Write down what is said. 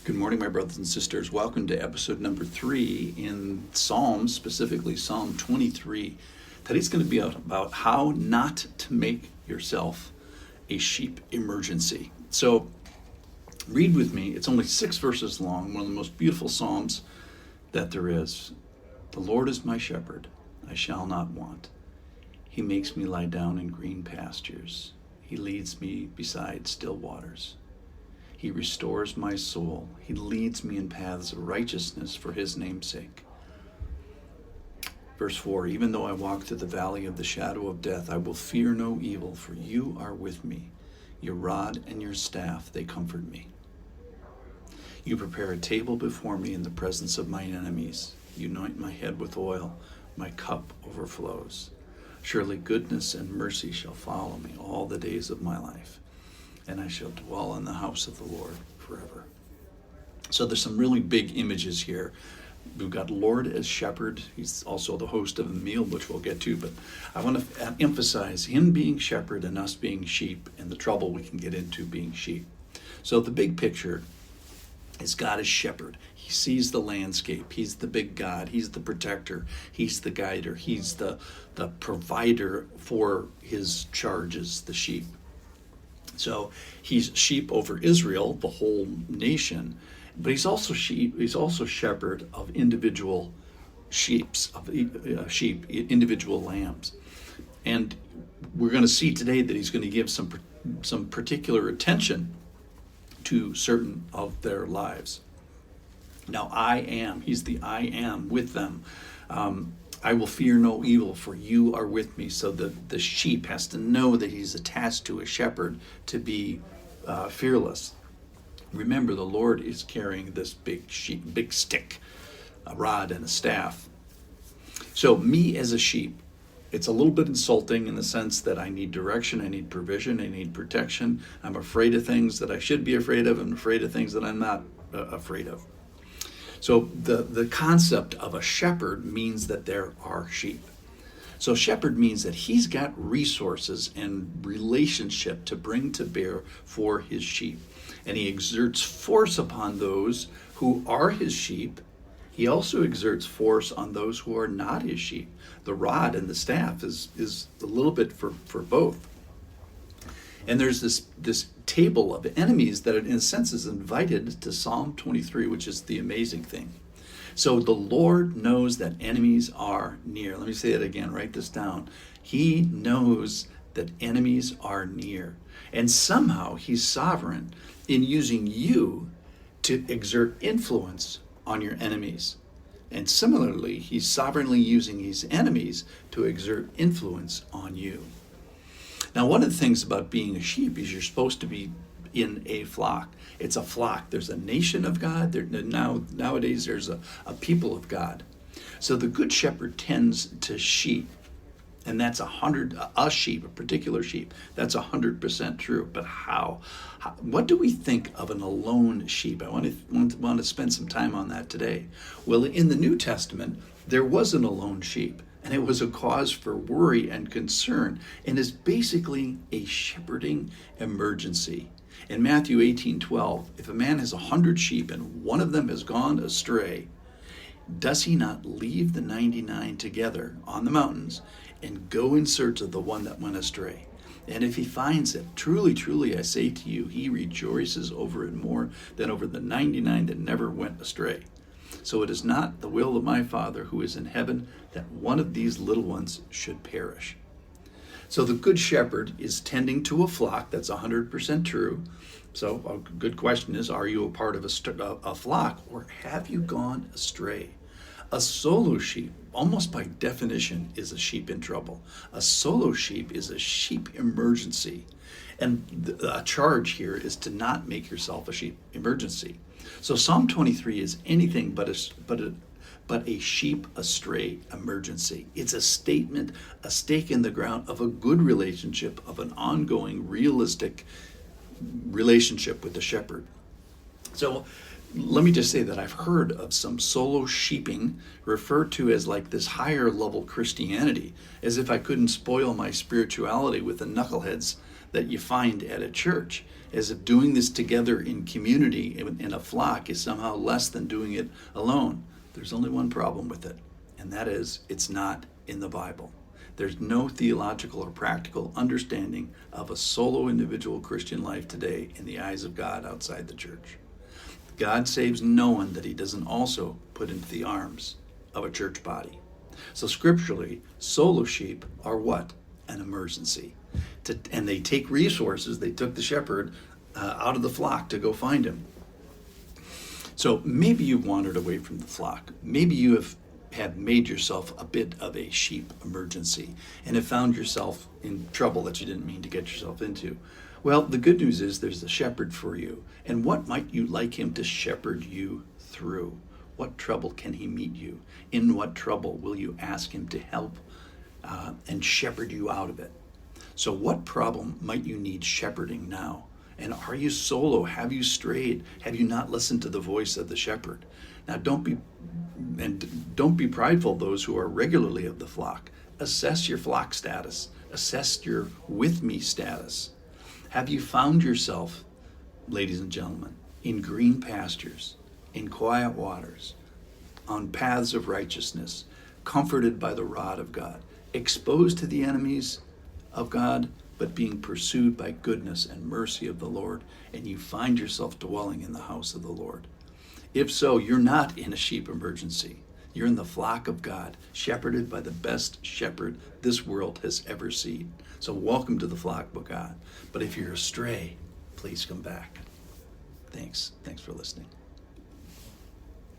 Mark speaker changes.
Speaker 1: Good morning, my brothers and sisters. Welcome to episode number 3 in Psalms, specifically Psalm 23. Today's going to be about how not to make yourself a sheep emergency. So read with me. It's only 6 verses long, one of the most beautiful Psalms that there is. The Lord is my shepherd, I shall not want. He makes me lie down in green pastures. He leads me beside still waters. He restores my soul. He leads me in paths of righteousness for his name's sake. Verse 4, even though I walk through the valley of the shadow of death, I will fear no evil, for you are with me. Your rod and your staff, they comfort me. You prepare a table before me in the presence of mine enemies. You anoint my head with oil. My cup overflows. Surely goodness and mercy shall follow me all the days of my life, and I shall dwell in the house of the Lord forever. So there's some really big images here. We've got Lord as shepherd. He's also the host of the meal, which we'll get to, but I want to emphasize him being shepherd and us being sheep and the trouble we can get into being sheep. So the big picture is God as shepherd. He sees the landscape. He's the big God. He's the protector. He's the guider. He's the provider for his charges, the sheep. So he's sheep over Israel, the whole nation, but he's also sheep. He's also shepherd of individual sheep, individual lambs, and we're going to see today that he's going to give some particular attention to certain of their lives. Now he's the I am with them. I will fear no evil, for you are with me. So the sheep has to know that he's attached to a shepherd to be fearless. Remember, the Lord is carrying this big stick, a rod and a staff. So me as a sheep, it's a little bit insulting in the sense that I need direction, I need provision, I need protection. I'm afraid of things that I should be afraid of. I'm afraid of things that I'm not afraid of. So the concept of a shepherd means that there are sheep. So shepherd means that he's got resources and relationship to bring to bear for his sheep. And he exerts force upon those who are his sheep. He also exerts force on those who are not his sheep. The rod and the staff is a little bit for both. And there's this table of enemies that in a sense is invited to Psalm 23, which is the amazing thing. So the Lord knows that enemies are near. Let me say it again, write this down. He knows that enemies are near. And somehow he's sovereign in using you to exert influence on your enemies. And similarly, he's sovereignly using his enemies to exert influence on you. Now, one of the things about being a sheep is you're supposed to be in a flock. It's a flock. There's a nation of God. Nowadays, there's a people of God. So the good shepherd tends to sheep, and that's a sheep, a particular sheep. That's 100% true. But how? What do we think of an alone sheep? I want to spend some time on that today. Well, in the New Testament, there was an alone sheep. And it was a cause for worry and concern, and is basically a shepherding emergency. In Matthew 18:12, if a man has 100 sheep and one of them has gone astray, does he not leave the 99 together on the mountains and go in search of the one that went astray? And if he finds it, truly, truly, I say to you, he rejoices over it more than over the 99 that never went astray. So it is not the will of my Father who is in heaven that one of these little ones should perish. So the good shepherd is tending to a flock. That's 100% true. So a good question is, are you a part of a flock, or have you gone astray? A solo sheep, almost by definition, is a sheep in trouble. A solo sheep is a sheep emergency. And a charge here is to not make yourself a sheep emergency. So Psalm 23 is anything but a sheep astray emergency. It's a statement, a stake in the ground of a good relationship, of an ongoing, realistic relationship with the shepherd. So let me just say that I've heard of some solo sheeping referred to as like this higher level Christianity, as if I couldn't spoil my spirituality with the knuckleheads that you find at a church, as if doing this together in community, in a flock, is somehow less than doing it alone. There's only one problem with it, and that is it's not in the Bible. There's no theological or practical understanding of a solo individual Christian life today in the eyes of God outside the church. God saves no one that he doesn't also put into the arms of a church body. So scripturally, solo sheep are what? An emergency. And they take resources. They took the shepherd out of the flock to go find him. So maybe you've wandered away from the flock. Maybe you have made yourself a bit of a sheep emergency and have found yourself in trouble that you didn't mean to get yourself into. Well, the good news is there's a shepherd for you. And what might you like him to shepherd you through? What trouble can he meet you? In what trouble will you ask him to help and shepherd you out of it? So what problem might you need shepherding now? And are you solo? Have you strayed? Have you not listened to the voice of the shepherd? Now don't be prideful, those who are regularly of the flock. Assess your flock status. Assess your with me status. Have you found yourself, ladies and gentlemen, in green pastures, in quiet waters, on paths of righteousness, comforted by the rod of God, exposed to the enemies of God, but being pursued by goodness and mercy of the Lord, and you find yourself dwelling in the house of the Lord? If so, you're not in a sheep emergency. You're in the flock of God, shepherded by the best shepherd this world has ever seen. So welcome to the flock of God. But if you're astray, please come back. Thanks for listening.